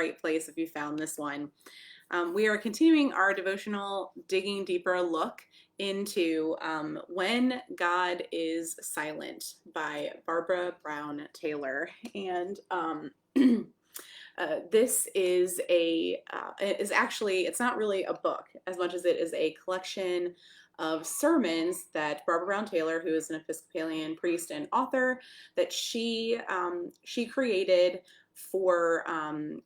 right place if you found this one. We are continuing our devotional Digging Deeper look into When God is Silent by Barbara Brown Taylor. And this is actually, it's not really a book as much as it is a collection of sermons that Barbara Brown Taylor, who is an Episcopalian priest and author, that she created for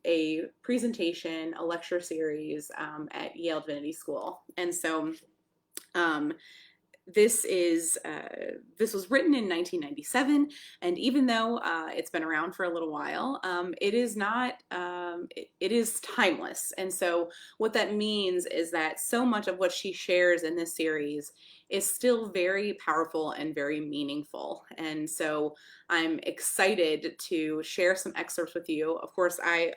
a presentation, a lecture series at Yale Divinity School. And so um, this was written in 1997, and even though it's been around for a little while, it is not it is timeless. And so what that means is that so much of what she shares in this series is still very powerful and very meaningful. And so I'm excited to share some excerpts with you. Of course, I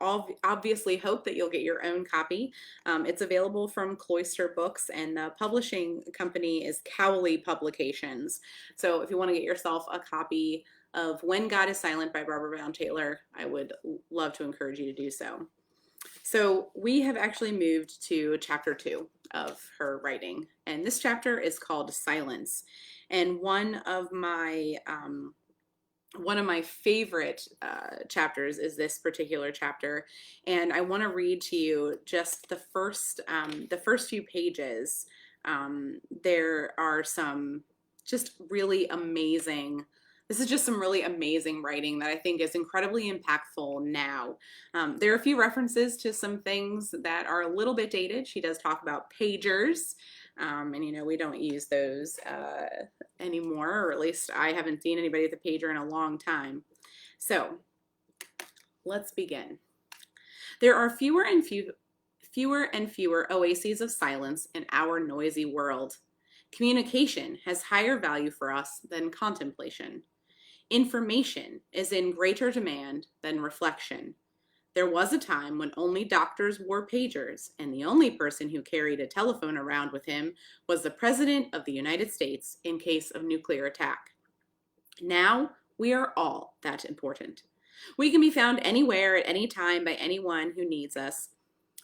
obviously hope that you'll get your own copy. It's available from Cloister Books, and the publishing company is Cowley Publications. So if you want to get yourself a copy of When God is Silent by Barbara Brown Taylor, I would love to encourage you to do so. So we have actually moved to chapter 2 of her writing, and this chapter is called Silence. And one of my favorite chapters is this particular chapter, and I want to read to you just the first few pages. There are some just really amazing. This is just some really amazing writing that I think is incredibly impactful now. There are a few references to some things that are a little bit dated. She does talk about pagers. And we don't use those anymore, or at least I haven't seen anybody with a pager in a long time. So let's begin. There are fewer and fewer oases of silence in our noisy world. Communication has higher value for us than contemplation. Information is in greater demand than reflection. There was a time when only doctors wore pagers, and the only person who carried a telephone around with him was the President of the United States in case of nuclear attack. Now, we are all that important. We can be found anywhere at any time by anyone who needs us.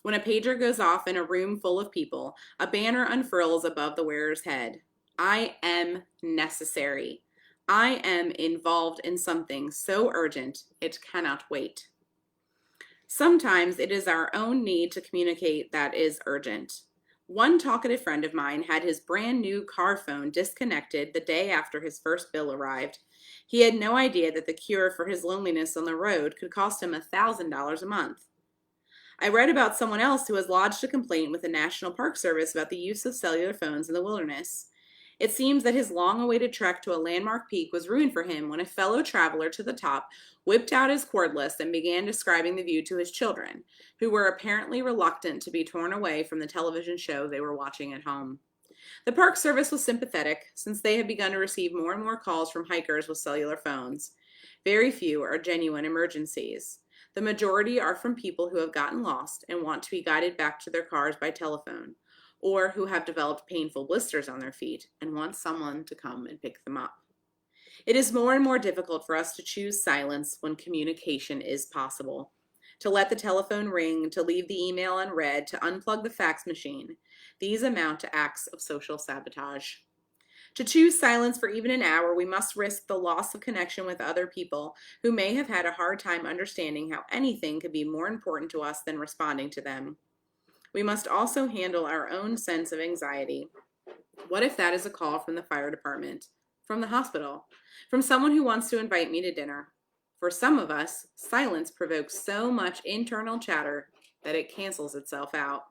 When a pager goes off in a room full of people, a banner unfurls above the wearer's head. I am necessary. I am involved in something so urgent it cannot wait. Sometimes it is our own need to communicate that is urgent. One talkative friend of mine had his brand new car phone disconnected the day after his first bill arrived. He had no idea that the cure for his loneliness on the road could cost him $1,000 a month. I read about someone else who has lodged a complaint with the National Park Service about the use of cellular phones in the wilderness. It seems that his long-awaited trek to a landmark peak was ruined for him when a fellow traveler to the top whipped out his cordless and began describing the view to his children, who were apparently reluctant to be torn away from the television show they were watching at home. The Park Service was sympathetic, since they had begun to receive more and more calls from hikers with cellular phones. Very few are genuine emergencies. The majority are from people who have gotten lost and want to be guided back to their cars by telephone, or who have developed painful blisters on their feet and want someone to come and pick them up. It is more and more difficult for us to choose silence when communication is possible. To let the telephone ring, to leave the email unread, to unplug the fax machine. These amount to acts of social sabotage. To choose silence for even an hour, we must risk the loss of connection with other people who may have had a hard time understanding how anything could be more important to us than responding to them. We must also handle our own sense of anxiety. What if that is a call from the fire department, from the hospital, from someone who wants to invite me to dinner? For some of us, silence provokes so much internal chatter that it cancels itself out.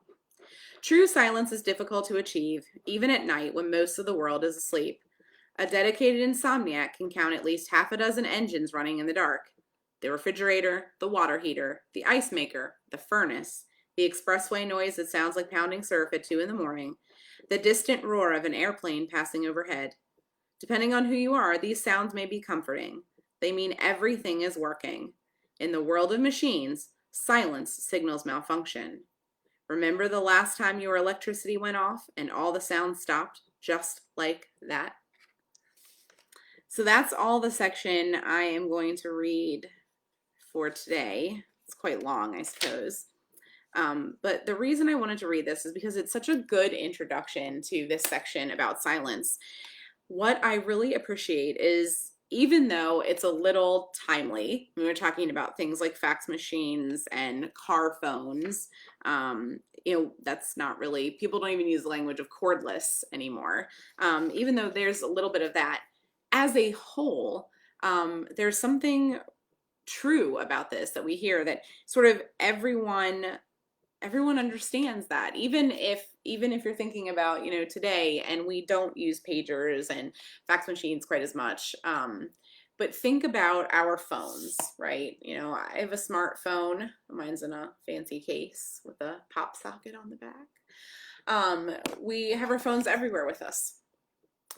True silence is difficult to achieve, even at night when most of the world is asleep. A dedicated insomniac can count at least half a dozen engines running in the dark. The refrigerator, the water heater, the ice maker, the furnace, the expressway noise that sounds like pounding surf at 2 in the morning, the distant roar of an airplane passing overhead. Depending on who you are, these sounds may be comforting. They mean everything is working. In the world of machines, silence signals malfunction. Remember the last time your electricity went off and all the sounds stopped, just like that? So that's all the section I am going to read for today. It's quite long, I suppose. But the reason I wanted to read this is because it's such a good introduction to this section about silence. What I really appreciate is, even though it's a little timely, when we're talking about things like fax machines and car phones, that's not really, people don't even use the language of cordless anymore. Even though there's a little bit of that, as a whole, there's something true about this that we hear, that sort of everyone understands that, even if you're thinking about today, and we don't use pagers and fax machines quite as much, but think about our phones, right? I have a smartphone. Mine's in a fancy case with a pop socket on the back. We have our phones everywhere with us.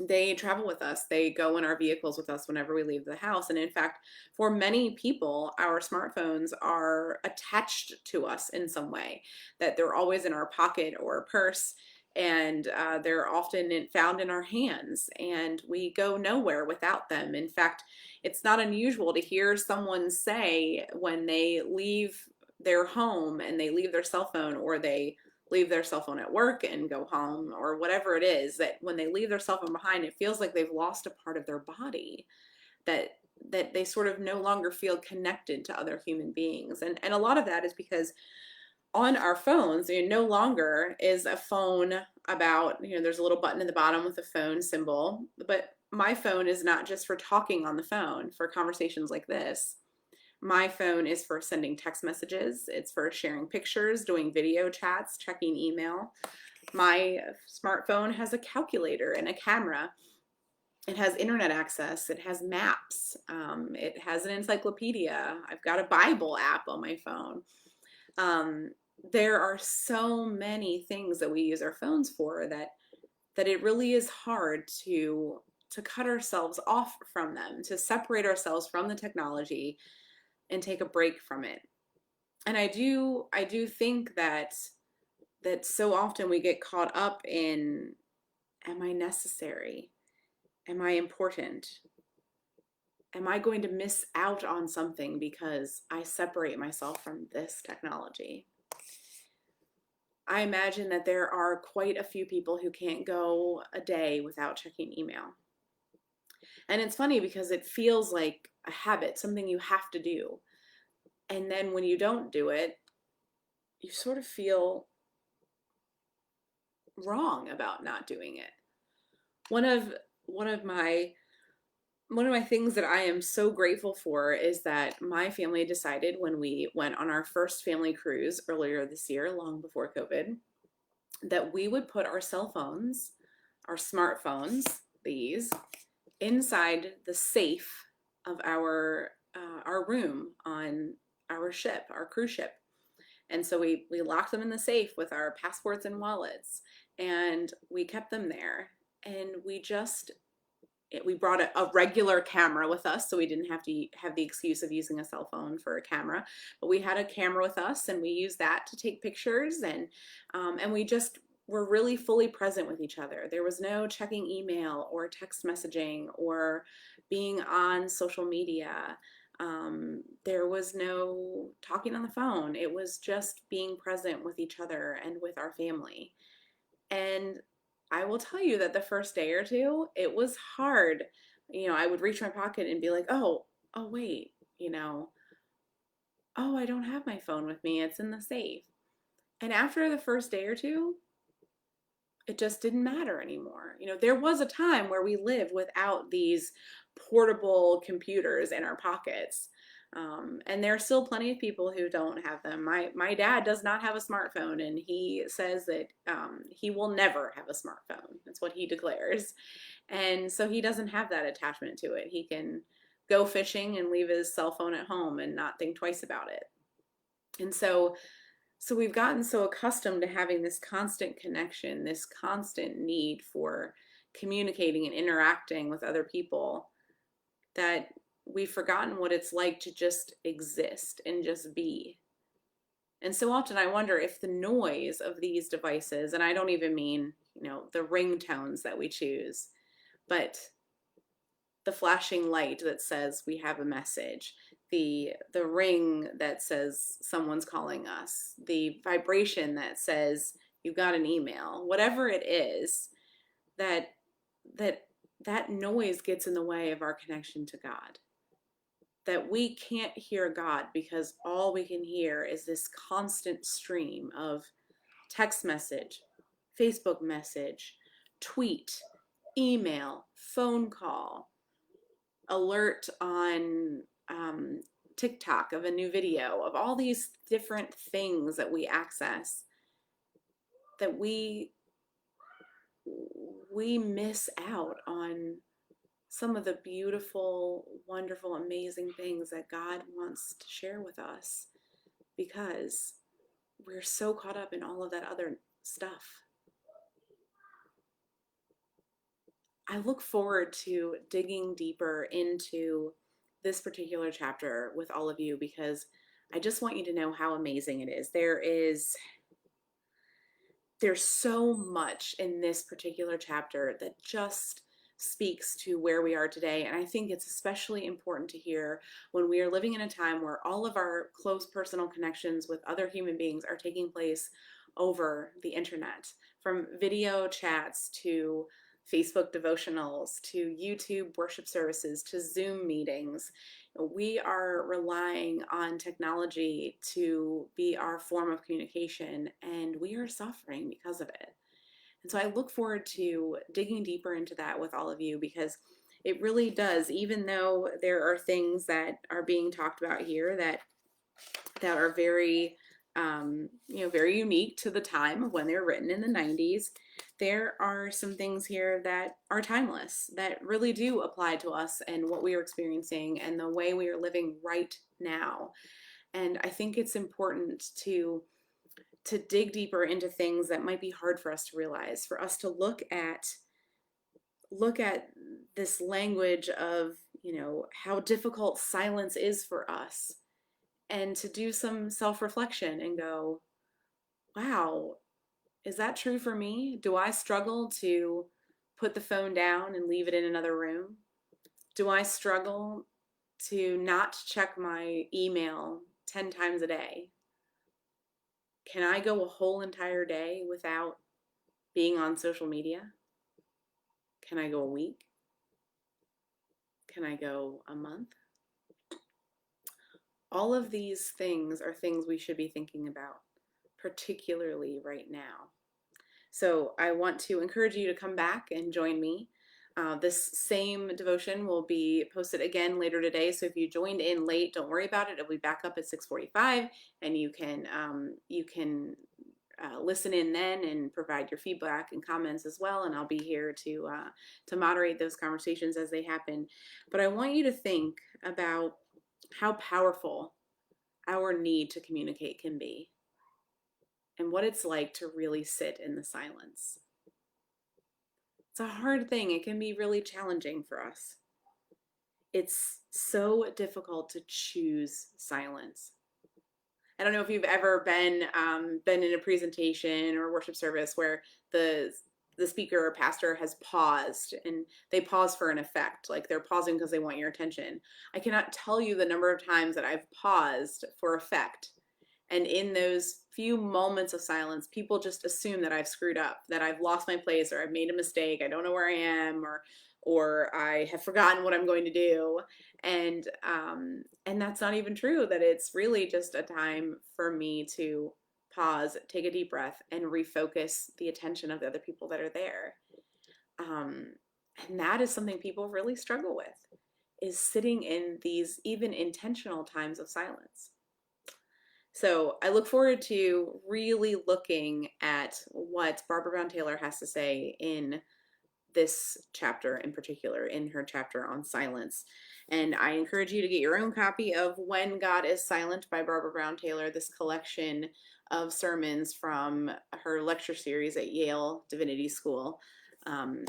They travel with us. They go in our vehicles with us whenever we leave the house. And in fact, for many people, our smartphones are attached to us in some way, that they're always in our pocket or purse, and they're often found in our hands, and we go nowhere without them. In fact, it's not unusual to hear someone say, when they leave their home and they leave their cell phone, or they leave their cell phone at work and go home, or whatever it is, that when they leave their cell phone behind, it feels like they've lost a part of their body, that they sort of no longer feel connected to other human beings. And a lot of that is because on our phones, no longer is a phone about, there's a little button in the bottom with a phone symbol, but my phone is not just for talking on the phone, for conversations like this. My phone is for sending text messages. It's for sharing pictures, doing video chats, checking email. My smartphone has a calculator and a camera. It has internet access. It has maps. It has an encyclopedia. I've got a Bible app on my phone. There are so many things that we use our phones for, that it really is hard to cut ourselves off from them, to separate ourselves from the technology and take a break from it. And I do think that so often we get caught up in, am I necessary? Am I important? Am I going to miss out on something because I separate myself from this technology? I imagine that there are quite a few people who can't go a day without checking email. And it's funny because it feels like a habit, something you have to do. And then when you don't do it, you sort of feel wrong about not doing it. One of my things that I am so grateful for is that my family decided, when we went on our first family cruise earlier this year, long before COVID, that we would put our cell phones, our smartphones, these, inside the safe of our room on our ship, our cruise ship. And so we locked them in the safe with our passports and wallets, and we kept them there. And we brought a regular camera with us, so we didn't have to have the excuse of using a cell phone for a camera. But we had a camera with us, and we used that to take pictures, and we just were really fully present with each other. There was no checking email or text messaging or being on social media. There was no talking on the phone. It was just being present with each other and with our family. And I will tell you that the first day or two, it was hard. I would reach my pocket and be like, oh, wait, oh, I don't have my phone with me. It's in the safe. And after the first day or two, it just didn't matter anymore. There was a time where we lived without these portable computers in our pockets. And there are still plenty of people who don't have them. My dad does not have a smartphone, and he says that he will never have a smartphone. That's what he declares. And so he doesn't have that attachment to it. He can go fishing and leave his cell phone at home and not think twice about it. And so we've gotten so accustomed to having this constant connection, this constant need for communicating and interacting with other people, that we've forgotten what it's like to just exist and just be. And so often I wonder if the noise of these devices, and I don't even mean, the ringtones that we choose, but the flashing light that says we have a message, the ring that says someone's calling us, the vibration that says you got an email, whatever it is, that that that noise gets in the way of our connection to God. That we can't hear God because all we can hear is this constant stream of text message, Facebook message, tweet, email, phone call, alert on TikTok of a new video, of all these different things that we access, that we miss out on some of the beautiful, wonderful, amazing things that God wants to share with us, because we're so caught up in all of that other stuff. I look forward to digging deeper into this particular chapter with all of you, because I just want you to know how amazing it is. There's so much in this particular chapter that just speaks to where we are today. And I think it's especially important to hear when we are living in a time where all of our close personal connections with other human beings are taking place over the internet, from video chats to Facebook devotionals to YouTube worship services to Zoom meetings. We are relying on technology to be our form of communication, and we are suffering because of it. And so I look forward to digging deeper into that with all of you, because it really does, even though there are things that are being talked about here that are very very unique to the time of when they were written in the 90s. There are some things here that are timeless, that really do apply to us and what we are experiencing and the way we are living right now. And I think it's important to dig deeper into things that might be hard for us to realize, for us to look at this language of, how difficult silence is for us, and to do some self-reflection and go, wow, is that true for me? Do I struggle to put the phone down and leave it in another room? Do I struggle to not check my email 10 times a day? Can I go a whole entire day without being on social media? Can I go a week? Can I go a month? All of these things are things we should be thinking about, particularly right now. So I want to encourage you to come back and join me. This same devotion will be posted again later today. So if you joined in late, don't worry about it. It'll be back up at 6:45, and you can listen in then and provide your feedback and comments as well. And I'll be here to moderate those conversations as they happen. But I want you to think about how powerful our need to communicate can be, and what it's like to really sit in the silence. It's a hard thing. It can be really challenging for us. It's so difficult to choose silence. I don't know if you've ever been in a presentation or worship service where the speaker or pastor has paused, and they pause for an effect, like they're pausing because they want your attention. I cannot tell you the number of times that I've paused for effect, and in those few moments of silence, people just assume that I've screwed up, that I've lost my place, or I've made a mistake, I don't know where I am, or I have forgotten what I'm going to do. And that's not even true, that it's really just a time for me to pause, take a deep breath, and refocus the attention of the other people that are there. And that is something people really struggle with, is sitting in these even intentional times of silence. So I look forward to really looking at what Barbara Brown Taylor has to say in this chapter in particular, in her chapter on silence. And I encourage you to get your own copy of When God is Silent by Barbara Brown Taylor, this collection of sermons from her lecture series at Yale Divinity School.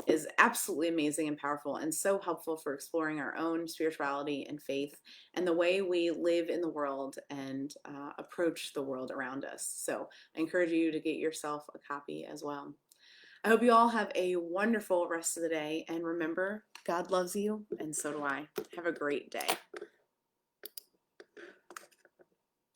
Is absolutely amazing and powerful, and so helpful for exploring our own spirituality and faith and the way we live in the world and approach the world around us. So I encourage you to get yourself a copy as well. I hope you all have a wonderful rest of the day, and remember, God loves you, and so do I. Have a great day.